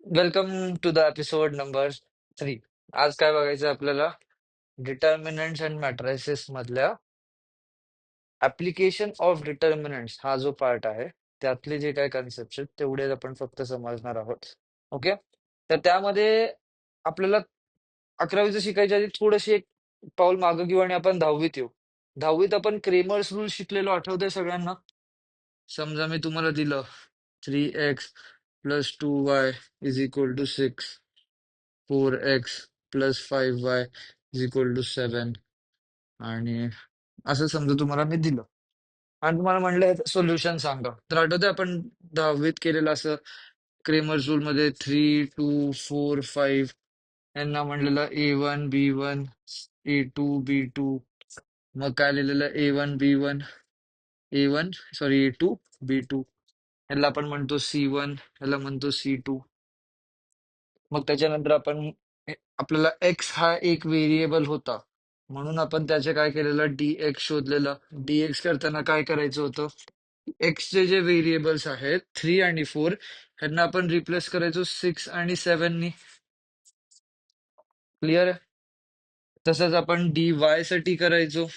Welcome to the episode number 3. आज काय बघायचं आपल्याला? डिटर्मिनंट्स अँड मॅट्रायसेस मधल्या ऍप्लिकेशन ऑफ डिटर्मिनंट्स हा जो पार्ट आहे त्यातले जे काय कन्सेप्ट आहेत तेवढे आपण फक्त समजणार आहोत. ओके. तर त्यामध्ये आपल्याला 11वीचं शिकायच्या आधी थोडीशी एक पाऊल मागं घेऊ आणि आपण 10वीत येऊ. 10वीत आपण क्रेमर्स रूल शिकलेलो, आठवतंय सगळ्यांना? समजा मी तुम्हाला दिलं 3x plus 2y is equal to 6, 4x plus 5y is equal to 7, आणि असं समजा तुम्हाला मी दिलं आणि तुम्हाला म्हणलं सोल्युशन सांगा. तर आठवतंय आपण 10वीत केलेलं असं क्रेमर्स रूल मध्ये 3, 2, 4, 5 यांना म्हणलेलं A1, B1, A2, B2. मग काय लिहिलेलं A1, सॉरी A2, B2. ह्याला आपण म्हणतो C1, ह्याला म्हणतो C2. मग त्याच्यानंतर आपल्याला एक्स हा एक व्हेरिएबल होता, म्हणून आपण त्याचे काय केलेलं, dx शोधलेलं. dx करताना काय करायचं होतं, एक्सचे जे व्हेरिएबल्स आहेत 3 आणि 4 ह्यांना आपण रिप्लेस करायचो 6 आणि 7 नी. क्लिअर आहे? तसंच आपण dy साठी करायचो.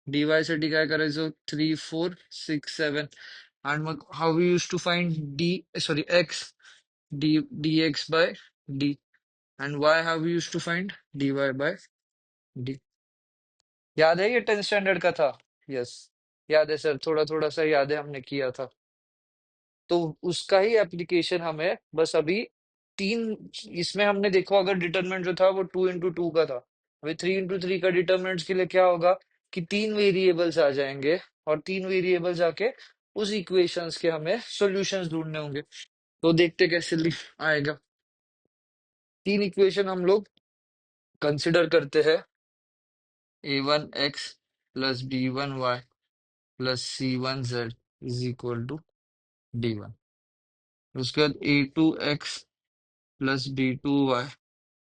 dy साठी काय करायचो, 3, 4, 6, 7. आणि मग how we use to find X, dx by d. And y how we used to find dy by d. याद है ये 10th स्टैंडर्ड का था? यस, याद है सर, थोड़ा थोड़ा सा याद है, हमने किया था. तो उसका ही एप्लीकेशन हमें बस अभी तीन, इसमें हमने देखो अगर डिटरमिनेंट जो था वो 2 into 2 का था, अभी 3 into 3 का डिटरमिनेंट्स के लिए क्या होगा कि तीन वेरिएबल्स आ जाएंगे और तीन वेरिएबल्स आके उस इक्वेशंस के हमें सॉल्यूशंस ढूंढने होंगे. तो देखते कैसे आएगा. तीन इक्वेशन हम लोग कंसिडर करते हैं. A1x plus B1y plus C1z is equal to D1. उसके बाद A2x plus B2y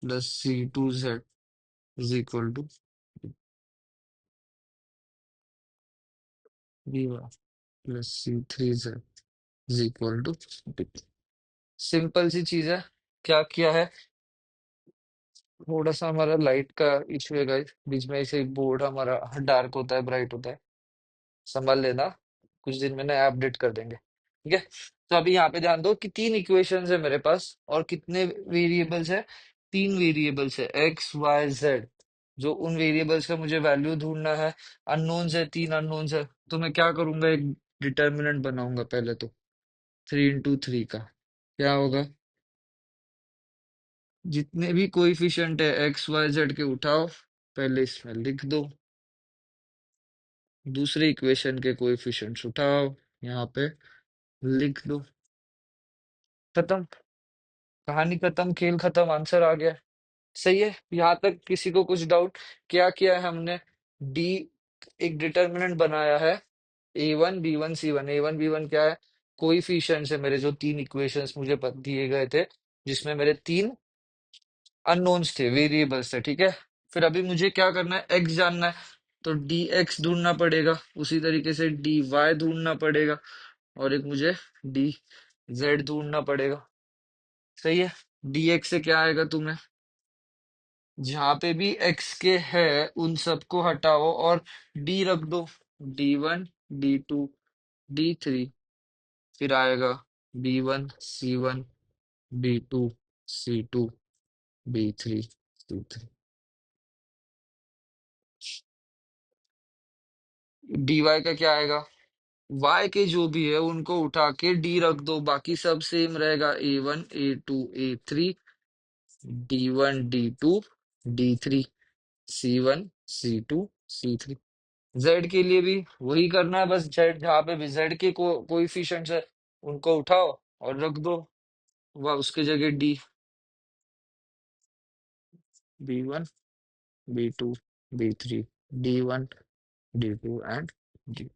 plus C2z is equal to D1 plus C3z is equal to D. Simple सी चीज है. क्या किया है, थोड़ा सा हमारा लाइट का इशू है गाइस, बीच में ऐसे बोर्ड हमारा डार्क होता है, ब्राइट होता है, संभाल लेना. कुछ दिन में नया अपडेट कर देंगे, ठीक है. तो अभी यहाँ पे ध्यान दो कि तीन इक्वेशंस है मेरे पास और कितने वेरिएबल्स है, तीन वेरिएबल्स है, एक्स वाई जेड. जो उन वेरिएबल्स का मुझे वैल्यू ढूंढना है. अननोन्स है, तीन अननोन्स है. तो मैं क्या करूंगा, एक डिटर्मिनेंट बनाऊंगा पहले तो 3 into 3 का. क्या होगा, जितने भी कोएफिशिएंट है एक्स वाई जेड के उठाओ, पहले इसमें लिख दो. दूसरे इक्वेशन के कोएफिशिएंट्स उठाओ, यहाँ पे लिख दो. खत्म, कहानी खत्म, खेल खत्म, आंसर आ गया. सही है, यहाँ तक किसी को कुछ डाउट? क्या किया है हमने, डी एक डिटर्मिनेंट बनाया है, A1 B1 C1. A1 B1 क्या है, कोइफिशिएंट्स है मेरे, जो तीन इक्वेशंस मुझे दिए गए थे, जिसमें मेरे तीन अननोन्स थे, वेरिएबल्स थे, ठीक है. फिर अभी मुझे क्या करना है, एक्स जानना है, तो dx ढूंढना पड़ेगा. उसी तरीके से dy ढूंढना पड़ेगा, और एक मुझे dz ढूंढना पड़ेगा. सही है. dx से क्या आएगा तुम्हें, जहां पे भी x के है उन सबको हटाओ और d रख दो. D1 D2 D3. फिर आएगा B1 C1 B2 C2 B3 C3. dy का क्या आएगा, y के जो भी है उनको उठा के d रख दो, बाकी सब सेम रहेगा. A1 A2 A3 D1 D2 D3 C1 C2 C3. Z के लिए भी वही करना है, बस जेड जहाँ पे भी जेड के कोएफिशिएंट्स है उनको उठाओ और रख दो, वह उसके जगह D. B1 B2 B3 D1 D2 and D.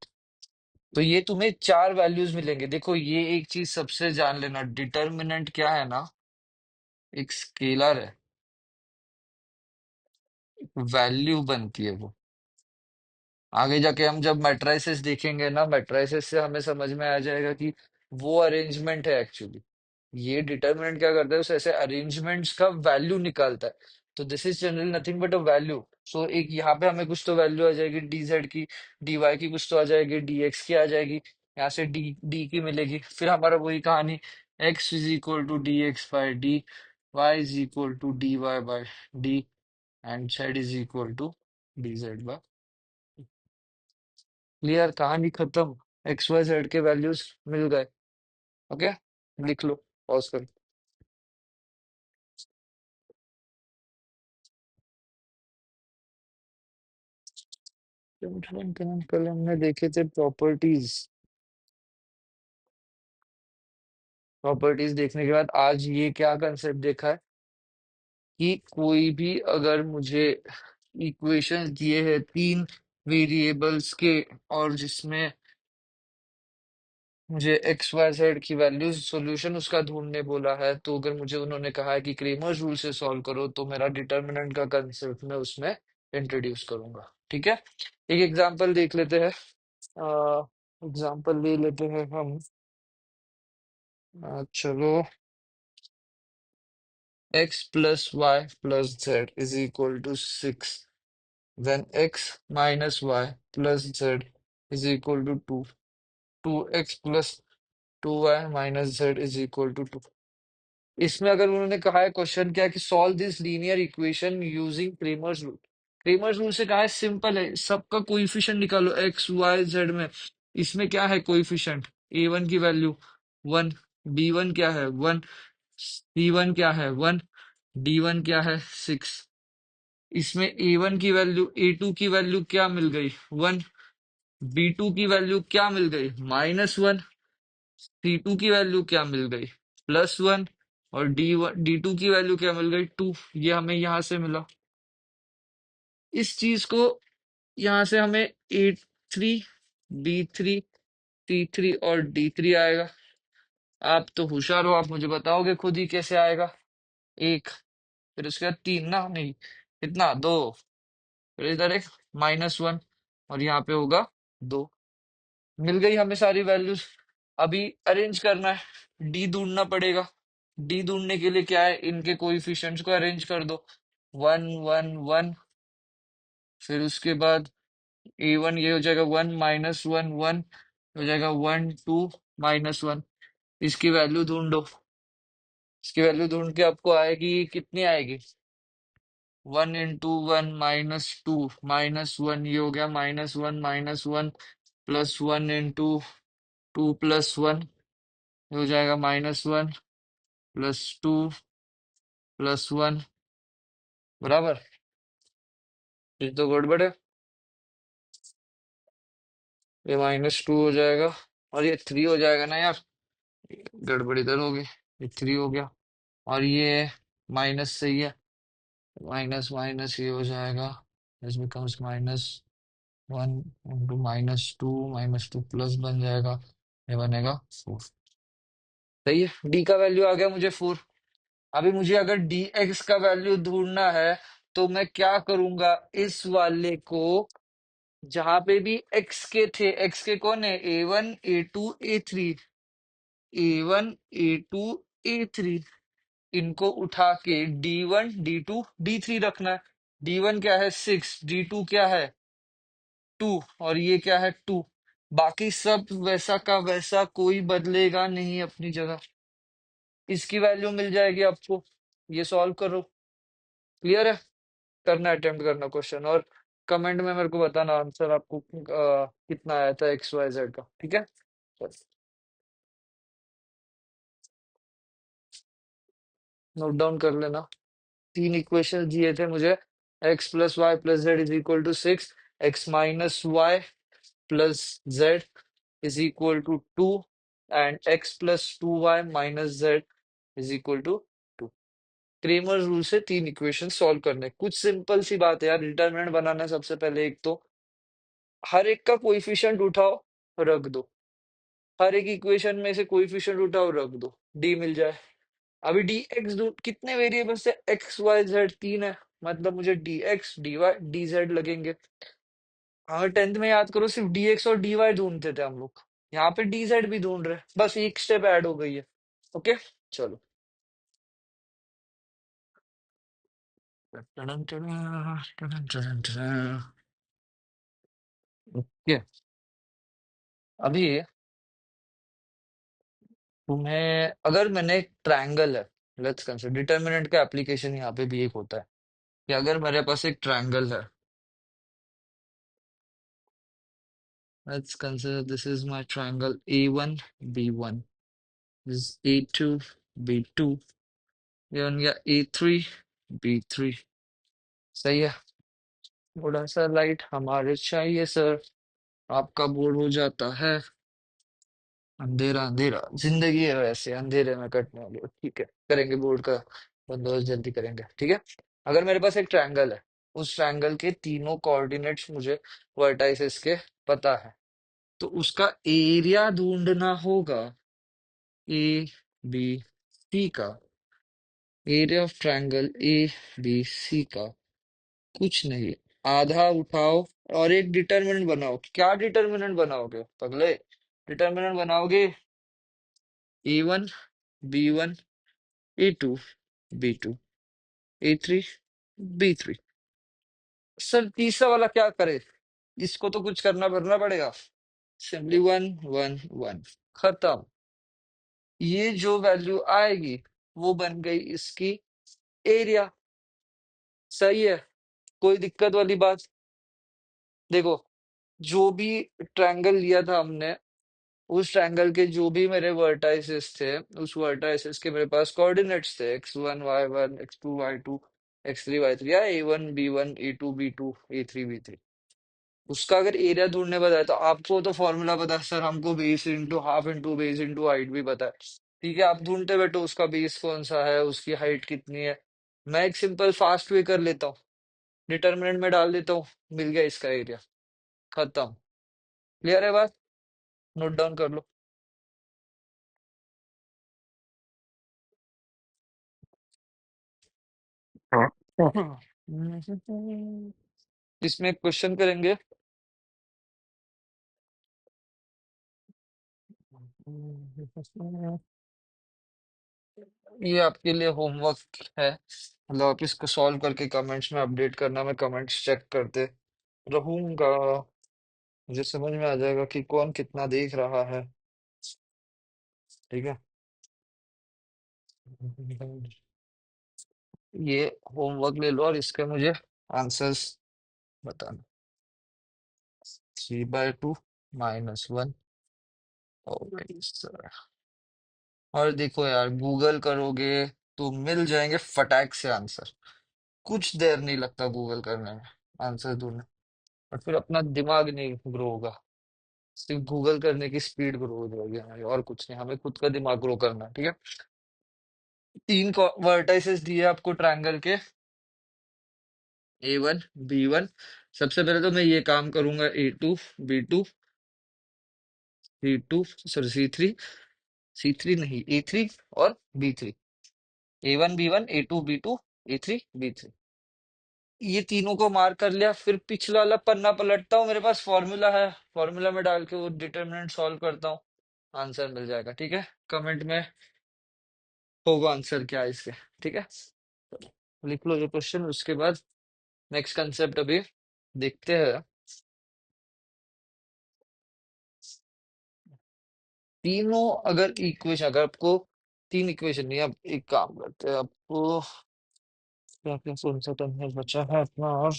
तो ये तुम्हें चार वैल्यूज मिलेंगे. देखो ये एक चीज सबसे जान लेना, डिटर्मिनेंट क्या है ना, एक स्केलर है, वैल्यू बनती है वो. आगे जाके हम जब मैट्राइसेस देखेंगे ना, मैट्राइसेस से हमें समझ में आ जाएगा कि वो अरेंजमेंट है एक्चुअली. ये डिटर्मिनेंट क्या करता है, उस ऐसे अरेंजमेंट्स का वैल्यू निकालता है। तो this is generally nothing but a value. So एक यहाँ पे हमें कुछ तो वैल्यू आ जाएगी dz की, dy की कुछ तो आ जाएगी, dx की आ जाएगी, यहाँ से d की मिलेगी। फिर हमारा वही कहानी, x is equal to D X by D, Y is equal to D Y by D, and z is equal to dz by. Clear, कहानी खत्म। एक्स वाई जेड के वैल्यूज मिल गए। ओके, लिख लो, पॉज कर। कल हमने देखे थे प्रॉपर्टीज। प्रॉपर्टीज देखने के बाद आज ये क्या कंसेप्ट देखा है कि कोई भी अगर मुझे इक्वेशंस दिए हैं तीन वेरिएबल्स के, और जिसमें मुझे एक्स वाई जेड की वैल्यूज सॉल्यूशन उसका ढूंढने बोला है, तो अगर मुझे उन्होंने कहा है कि क्रेमर्स रूल से सॉल्व करो, तो मेरा डिटर्मिनेंट का कंसेप्ट मैं उसमें इंट्रोड्यूस करूंगा। ठीक है, एक एग्जांपल देख लेते हैं। एग्जांपल ले लेते हैं हम। चलो, x plus y plus z is equal to 6, then x minus y plus z is equal to 2, 2x plus 2y minus z is equal to 2। इसमें अगर उन्होंने कहा है, क्वेश्चन क्या है कि solve this linear equation using Cramer's rule. Cramer's rule से कहा है, सिंपल है, सबका कोएफिशिएंट निकालो एक्स वाई जेड में। इसमें क्या है कोएफिशिएंट, a1 की वैल्यू 1, b1 क्या है 1, c1 क्या है 1, d1 क्या है 6। इसमें a1 की वैल्यू, a2 की वैल्यू क्या मिल गई 1, b2 की वैल्यू क्या मिल गई -1, c2 की वैल्यू क्या मिल गई +1, और d2 की वैल्यू क्या मिल गई 2। ये हमें यहाँ से मिला। इस चीज को यहाँ से हमें a3, b3, c3 और d3 आएगा। आप तो होशियार हो, आप मुझे बताओगे खुद ही कैसे आएगा। एक, फिर उसके बाद तीन, ना नहीं, कितना, दो, फिर इधर एक -1, और यहाँ पे होगा 2। मिल गई हमें सारी वैल्यूज। अभी अरेंज करना है, डी ढूंढना पड़ेगा। डी ढूंढने के लिए क्या है, इनके कोएफिशिएंट्स को अरेंज कर दो, 1 1 1। फिर उसके बाद a1 ये हो जाएगा 1 -1 1, हो जाएगा 1 2 -1। इसकी वैल्यू ढूंढो। इसकी वैल्यू ढूंढ के आपको आएगी, कितनी आएगी, 1 इंटू 1 -2 -1, ये हो गया -1 -1, +1 इंटू 2 +1, ये हो जाएगा -1 +2 +1, बराबर। ये तो गड़बड़ है, ये -2 हो जाएगा, और ये 3 हो जाएगा ना यार, गड़बड़ इधर होगी। ये 3 हो गया, और ये माइनस सही है, माइनस माइनस ये हो जाएगा, दिस बिकम्स -1 इंटू -2 प्लस बन जाएगा, ये बनेगा 4। सही है, डी का वैल्यू आ गया मुझे 4। अभी मुझे अगर डी एक्स का वैल्यू ढूंढना है, तो मैं क्या करूंगा, इस वाले को, जहां पे भी एक्स के थे, एक्स के कौन है, a1 a2 a3, a1 a2 a3, इनको उठा के d1 d2 d3 रखना है। d1 क्या है 6, d2 क्या है 2, और ये क्या है 2। बाकी सब वैसा का वैसा, कोई बदलेगा नहीं अपनी जगह। इसकी वैल्यू मिल जाएगी आपको, ये सॉल्व करो। क्लियर है, करना अटेम्प्ट करना क्वेश्चन, और कमेंट में मेरे को बताना आंसर आपको कितना आया था एक्स वाई जेड का। ठीक है, नोट डाउन कर लेना। तीन इक्वेशन दिए थे मुझे, X plus Y plus Z is equal to 6, X minus Y plus Z is equal to 2, and X plus 2y minus Z is equal to 2। Cramer rule से तीन इक्वेशन सॉल्व करने, कुछ सिंपल सी बात है यार। डिटरमिनेंट बनाना है, सबसे पहले एक तो हर एक का कोएफिशिएंट उठाओ, रख दो। हर एक इक्वेशन में से कोएफिशिएंट उठाओ, रख दो, डी मिल जाए। अभी डी एक्स कितने वेरिएबल से, एक्स वाई जेड तीन है, मतलब मुझे D X D Y D Z लगेंगे। हाँ, 10th में याद करो, सिर्फ डी एक्स और डी वाई ढूंढते थे हम लोग, यहाँ पे डी जेड भी ढूंढ रहे हैं, बस एक स्टेप ऐड हो गई है। ओके, चलो। ओके, अभी तुम्हें अगर मैंने एक ट्रायंगल है, लेट्स कंसिडर डिटर्मिनेंट का एप्लीकेशन यहाँ पे भी एक होता है कि अगर मेरे पास एक ट्रायंगल है, let's consider this is my triangle A1 B1, this A2 B2, ये बन गया A3 B3। सही है। थोड़ा सा लाइट हमारे चाहिए सर, आपका बोर्ड हो जाता है अंधेरा अंधेरा। जिंदगी है वैसे अंधेरे में कटने वाली, ठीक है, करेंगे बोर्ड का बंदोबस्त जल्दी करेंगे, ठीक है। अगर मेरे पास एक ट्रायंगल है, उस ट्रायंगल के तीनों कोऑर्डिनेट्स मुझे वर्टाइसेस के पता है, तो उसका एरिया ढूंढना होगा। ABC का एरिया ऑफ ट्रायंगल ABC का कुछ नहीं, आधा उठाओ और एक डिटर्मिनेंट बनाओ। क्या डिटर्मिनेंट बनाओगे पगले? डिटर्मिनेंट बनाओगे A1 B1 A2 B2 A3 B3। Sir तीसरा वाला क्या करे? इसको तो कुछ करना भरना पड़ेगा। सिंपली 1 1 1, खत्म। ये जो वैल्यू आएगी वो बन गई इसकी एरिया। सही है, कोई दिक्कत वाली बात? देखो, जो भी ट्रायंगल लिया था हमने, उस ट्रायंगल के जो भी मेरे वर्टाइसेस थे, उस वर्टाइसेस के मेरे पास कोऑर्डिनेट्स थे x1 y1 x2 y2 x3 y3, या A1 B1 A2 B2 A3 B3। उसका अगर एरिया ढूंढने बताया तो आपको तो फॉर्मूला पता है सर, हमको base into half into base into height भी पता है। ठीक है, आप ढूंढते बैठो उसका बेस कौन सा है, उसकी हाइट कितनी है। मैं एक सिंपल फास्ट वे कर लेता हूँ, डिटर्मिनेंट में डाल देता हूँ, मिल गया इसका एरिया, खत्म। क्लियर है बात? नोट डाउन कर लो। हाँ। इसमें क्वेश्चन करेंगे। ये आपके लिए होमवर्क है, मतलब आप इसको सॉल्व करके कमेंट्स में अपडेट करना, मैं कमेंट्स चेक करते रहूंगा, मुझे समझ में आ जाएगा कि कौन कितना देख रहा है। ठीक है, ये होमवर्क ले लो और इसके मुझे आंसर्स बताना। 3/2 - 1। Okay sir. और देखो यार, गूगल करोगे तो मिल जाएंगे फटाक से आंसर, कुछ देर नहीं लगता गूगल करने में, आंसर ढूंढने। और फिर अपना दिमाग नहीं ग्रो होगा, सिर्फ गूगल करने की स्पीड ग्रो हो जाएगी हमारी, और कुछ नहीं, हमें खुद का दिमाग ग्रो करना है, ठीक है। तीन वर्टाइसेस दिए आपको ट्रायंगल के, A1 B1। सबसे पहले तो मैं ये काम करूंगा, A2 B2 C2 sorry C3 नहीं A3 और B3, A1 B1 A2 B2 A3 B3। ये तीनों को मार्क कर लिया, फिर पिछला वाला पन्ना पलटता हूँ, मेरे पास फॉर्मूला है, फॉर्मूला में डाल के वो डिटरमिनेंट सॉल्व करता हूँ, आंसर मिल जाएगा, ठीक है। कमेंट में होगा आंसर क्या है इसके, ठीक है। लिख लो जो क्वेश्चन, उसके बाद नेक्स्ट कंसेप्ट अभी देखते हैं। तीनों अगर इक्वेशन, अगर आपको तीन इक्वेशन नहीं, आप एक काम करते हैं, आपको क्या क्या कौन सा टर्म है बचा है अपना, और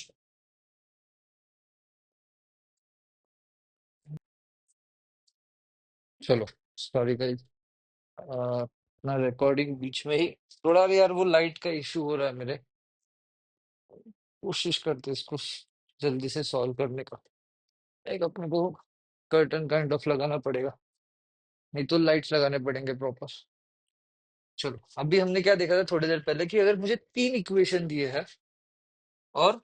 चलो, सॉरी गाइस, अपना रिकॉर्डिंग बीच में ही थोड़ा भी यार वो लाइट का इशू हो रहा है मेरे, कोशिश करते हैं इसको जल्दी से सॉल्व करने का। एक अपने को कर्टन काइंड ऑफ लगाना पड़ेगा, नहीं तो लाइट्स लगाने पड़ेंगे प्रॉपर। चलो, अभी हमने क्या देखा था थोड़ी देर पहले, कि अगर मुझे तीन इक्वेशन दिए हैं और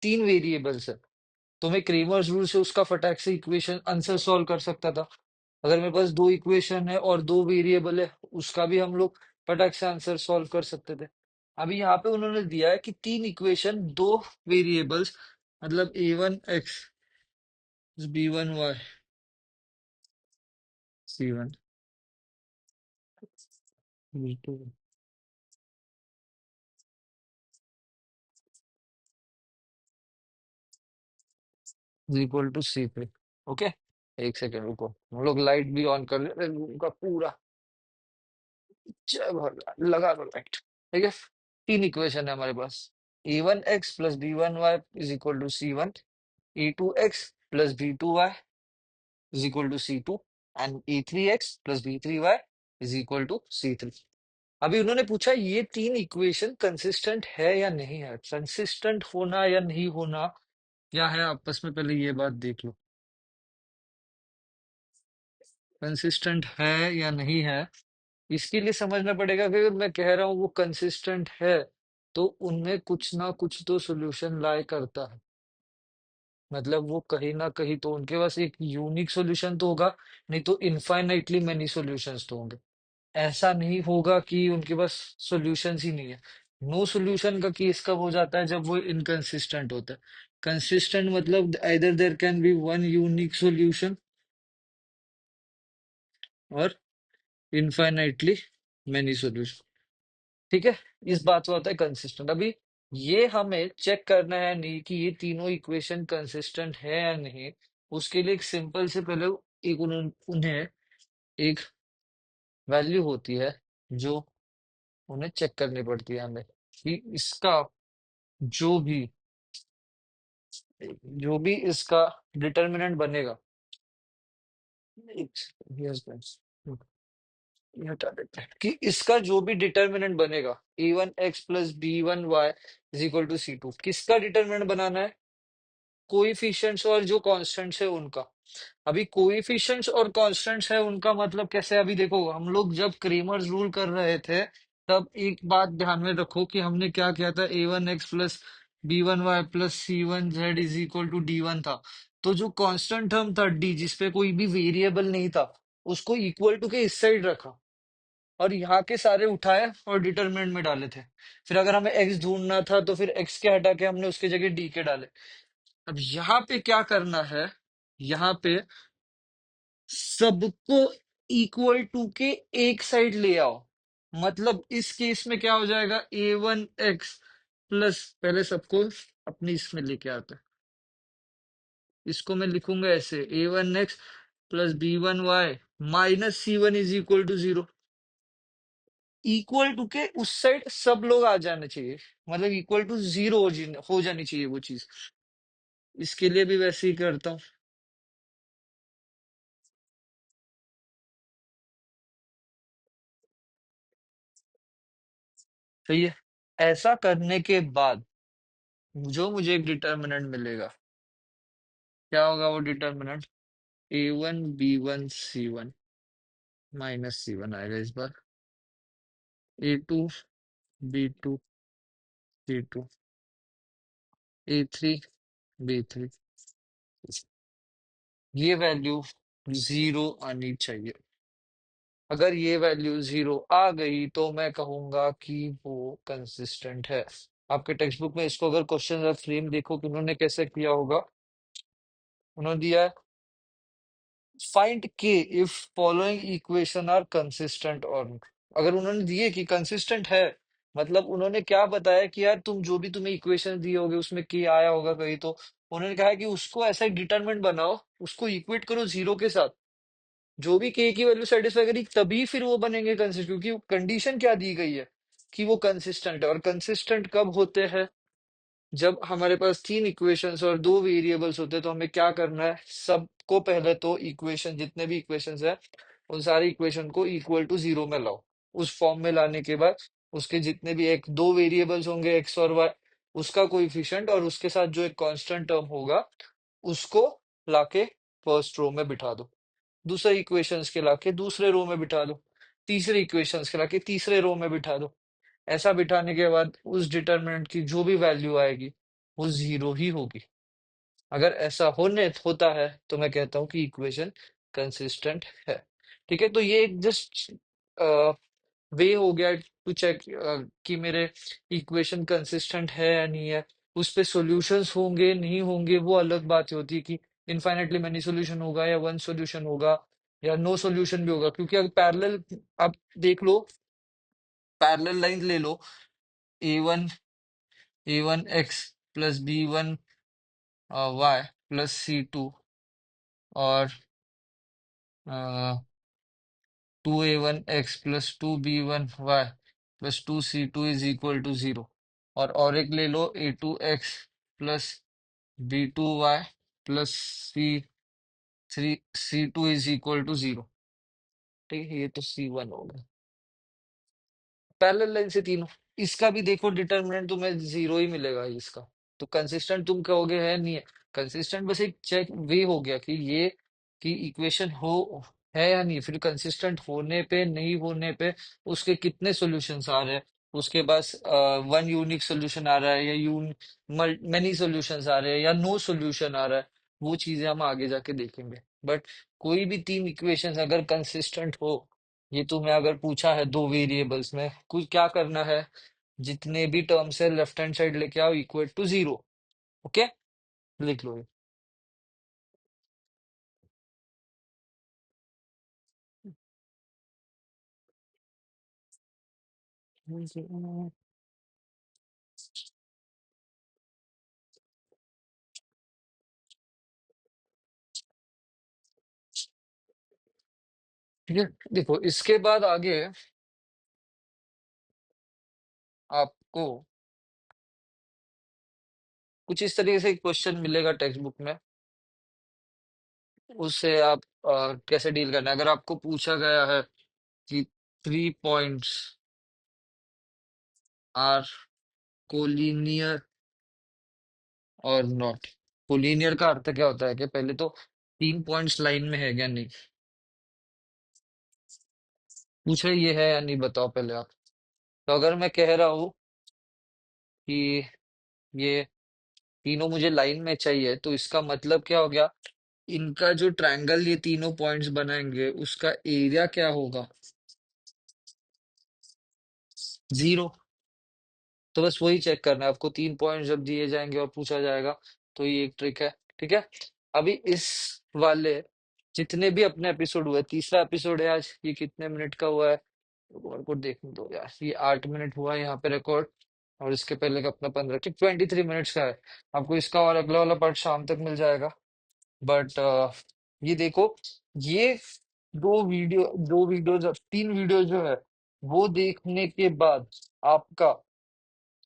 तीन वेरिएबल्स है, तो मैं क्रेमर्स रूल से उसका फटाक से इक्वेशन आंसर सॉल्व कर सकता था। अगर मेरे पास दो इक्वेशन है और दो वेरिएबल है, उसका भी हम लोग फटाक से आंसर सॉल्व कर सकते थे। अभी यहाँ पे उन्होंने दिया है कि तीन इक्वेशन दो वेरिएबल्स, मतलब A1 X B1 Y C1। V2 is equal to C पे। ओके, एक सेकेंड रुको, हम लोग लाइट भी ऑन कर ले रूम का पूरा। जय भगवान, लगा दो लाइट। ठीक है, तीन इक्वेशन है हमारे पास। a1x plus b1y is equal to c1, a2x plus b2y is equal to c2 and a3x plus b3y is equal to c3। अभी उन्होंने पूछा ये तीन इक्वेशन कंसिस्टेंट है या नहीं है। कंसिस्टेंट होना या नहीं होना क्या है आपस में, पहले ये बात देख लो। कंसिस्टेंट है या नहीं है, इसके लिए समझना पड़ेगा कि अगर मैं कह रहा हूँ वो कंसिस्टेंट है, तो उनमें कुछ ना कुछ तो सॉल्यूशन लाए करता है। मतलब वो कहीं ना कहीं तो उनके पास एक यूनिक सॉल्यूशन तो होगा, नहीं तो इनफाइनाइटली मेनी सॉल्यूशंस तो होंगे। ऐसा नहीं होगा कि उनके पास सॉल्यूशंस ही नहीं है। नो सॉल्यूशन का केस कब हो जाता है, जब वो इनकंसिस्टेंट होता है। कंसिस्टेंट मतलब either there can be one unique solution और इनफाइनाइटली मेनी सॉल्यूशन। ठीक है, इस बात को होता है कंसिस्टेंट। अभी ये हमें चेक करना है नहीं कि ये तीनों इक्वेशन कंसिस्टेंट है या नहीं। उसके लिए एक सिंपल से पहले एक उन्हें एक वैल्यू होती है जो उन्हें चेक करनी पड़ती है हमें, कि इसका जो भी जो भी इसका डिटर्मिनेंट बनेगा। Yes, guys. ये हटा देते हैं कि इसका जो भी डिटर्मिनेंट बनेगा a1x plus b1y is equal to c2, किसका डिटर्मिनेंट बनाना है? कोइफिशिएंट्स और जो कांस्टेंट्स है उनका। अभी कोइफिशिएंट्स और कांस्टेंट्स है उनका मतलब कैसे? अभी देखो, हम लोग जब क्रेमर्स रूल कर रहे थे, तब एक बात ध्यान में रखो कि हमने क्या किया था। a1x plus b1y plus c1z is equal to d1 था। तो जो कांस्टेंट टर्म था d, जिसपे कोई भी वेरिएबल नहीं था, उसको इक्वल टू के इस साइड रखा और यहाँ के सारे उठाए और डिटरमिनेंट में डाले थे। फिर अगर हमें x ढूंढना था तो फिर x के हटा के हमने उसके जगह d के डाले। अब यहाँ पे क्या करना है, यहाँ पे सबको इक्वल टू के एक साइड ले आओ। मतलब इस केस में क्या हो जाएगा, a1x प्लस, पहले सबको अपनी इसमें लेके आता है। इसको मैं लिखूंगा ऐसे, a1x plus b1y minus c1 is equal to 0। Equal to के उस साइड सब लोग आ जाने चाहिए, मतलब इक्वल टू 0 हो जानी चाहिए वो चीज। इसके लिए भी वैसे ही करता हूँ। सही है। ऐसा करने के बाद जो मुझे एक डिटर्मिनेंट मिलेगा, क्या होगा वो determinant? a1 b1 c1 minus c1 आएगा इस बार, a2 b2 c2 a3 b3। ये वैल्यू 0 आनी चाहिए। अगर ये वैल्यू 0 आ गई तो मैं कहूंगा कि वो कंसिस्टेंट है। आपके टेक्स्ट बुक में इसको अगर क्वेश्चन का फ्रेम देखो कि उन्होंने कैसे किया होगा। उन्होंने दिया है, find K if following equation are consistent और। अगर उन्होंने दिए कि कंसिस्टेंट है, मतलब उन्होंने क्या बताया कि यार तुम जो भी तुम्हें इक्वेशन दिए होगे उसमें के आया होगा कहीं, तो उन्होंने कहा है कि उसको ऐसा डिटरमिनेंट बनाओ, उसको इक्वेट करो 0 के साथ। जो भी के की वैल्यू सेटिस्फाई करी तभी फिर वो बनेंगे कंसिस्टेंट, क्योंकि कंडीशन क्या दी गई है कि वो कंसिस्टेंट है। और कंसिस्टेंट कब होते हैं? जब हमारे पास तीन इक्वेशंस और दो वेरिएबल्स होते हैं। तो हमें क्या करना है, सबको पहले तो इक्वेशन, जितने भी इक्वेशंस है उन सारी इक्वेशन को इक्वल टू 0 में लाओ। उस फॉर्म में लाने के बाद उसके जितने भी एक दो वेरिएबल्स होंगे एक्स और वाई, उसका कोएफिशिएंट और उसके साथ जो एक कांस्टेंट टर्म होगा, उसको लाके फर्स्ट रो में बिठा दो। दूसरे इक्वेशंस के लाके दूसरे रो में बिठा दो। तीसरे इक्वेशंस के लाके तीसरे रो में बिठा दो। ऐसा बिठाने के बाद उस डिटरमिनेंट की जो भी वैल्यू आएगी वो 0 ही होगी। अगर ऐसा होने होता है तो मैं कहता हूँ कि इक्वेशन कंसिस्टेंट है। ठीक है, तो ये एक जस्ट वे हो गया टू चेक कि मेरे इक्वेशन कंसिस्टेंट है या नहीं है। उस पे सॉल्यूशंस होंगे नहीं होंगे वो अलग बात होती है, कि इनफाइनेटली मेनी सॉल्यूशन होगा या वन सॉल्यूशन होगा या नो सॉल्यूशन भी होगा। क्योंकि अगर पैरेलल आप देख लो, पैरेलल लाइन ले लो, a1 plus b1 Y plus c2 और 2a1 plus 2b1 Y plus 2c2 is equal to 0। और एक ले लो a2 plus b2 Y plus c2 is equal to 0। ठीक है, ये तो c1 हो गया पैरेलल लाइन से तीनों। इसका भी देखो डिटर्मिनेंट तुम्हें 0 ही मिलेगा इसका। तो कंसिस्टेंट तुम कहोगे है नहीं है, कंसिस्टेंट बस एक चेक वे हो गया कि ये कि इक्वेशन हो है या नहीं, फिर कंसिस्टेंट होने पे नहीं होने पे उसके कितने सॉल्यूशंस आ रहे हैं, उसके पास वन यूनिक सोल्यूशन आ रहा है या मेनी सॉल्यूशंस आ रहे हैं या नो सॉल्यूशन आ रहा है, वो चीजें हम आगे जाके देखेंगे। बट कोई भी तीन इक्वेशंस अगर कंसिस्टेंट हो, ये तुम्हें अगर पूछा है दो वेरिएबल्स में कुछ क्या करना है, जितने भी टर्म्स है लेफ्ट हैंड साइड लेके आओ इक्वल टू 0। ओके, लिख लो ये। ठीक है, देखो इसके बाद आगे आपको कुछ इस तरीके से क्वेश्चन मिलेगा टेक्स्ट बुक में, उससे आप कैसे डील करना है। अगर आपको पूछा गया है कि 3 पॉइंट्स आर कोलिनियर और नॉट। कोलिनियर का अर्थ क्या होता है कि पहले तो 3 पॉइंट्स लाइन में है क्या नहीं, पूछा ये है या नहीं बताओ पहले आप। तो अगर मैं कह रहा हूँ कि ये तीनों मुझे लाइन में चाहिए, तो इसका मतलब क्या हो गया, इनका जो ट्रायंगल ये तीनों पॉइंट्स बनाएंगे उसका एरिया क्या होगा, 0। तो बस वही चेक करना है आपको, 3 पॉइंट जब दिए जाएंगे और पूछा जाएगा, तो ये एक ट्रिक है। ठीक है, अभी इस वाले जितने भी अपने एपिसोड हुए, तीसरा एपिसोड है आज, ये कितने मिनट का हुआ है और को देखने दो यार, ये 8 मिनट हुआ है यहाँ पे रिकॉर्ड, और इसके पहले का अपना 15, ठीक 23 मिनट्स का है। आपको इसका और अगला वाला पार्ट शाम तक मिल जाएगा। बट ये देखो, ये दो वीडियो 3 वीडियो जो है, वो देखने के बाद आपका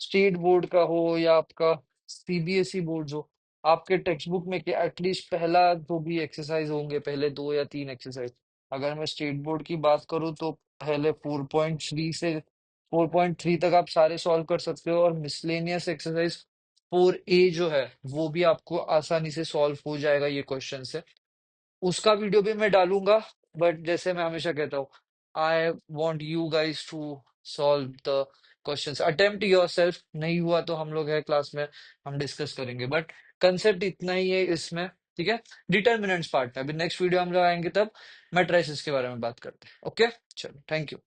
स्टेट बोर्ड का हो या आपका सीबीएसई बोर्ड हो, आपके टेक्स्ट बुक में कि एटलीस्ट पहला जो भी एक्सरसाइज होंगे, पहले 2 या 3 एक्सरसाइज, अगर मैं स्टेट बोर्ड की बात करूँ तो पहले 4.3 से 4.3 तक आप सारे सॉल्व कर सकते हो, और मिसलेनियस एक्सरसाइज 4A जो है वो भी आपको आसानी से सॉल्व हो जाएगा ये क्वेश्चन से। उसका वीडियो भी मैं डालूंगा। बट जैसे मैं हमेशा कहता हूँ, I want you guys to solve the questions, attempt yourself, नहीं हुआ तो हम लोग है क्लास में, हम डिस्कस करेंगे, बट कंसेप्ट इतना ही है इसमें। ठीक है, डिटर्मिनेंट्स पार्ट है, अभी नेक्स्ट वीडियो हम लोग आएंगे तब मैट्रिसेस के बारे में बात करते हैं। ओके, चलो, थैंक यू।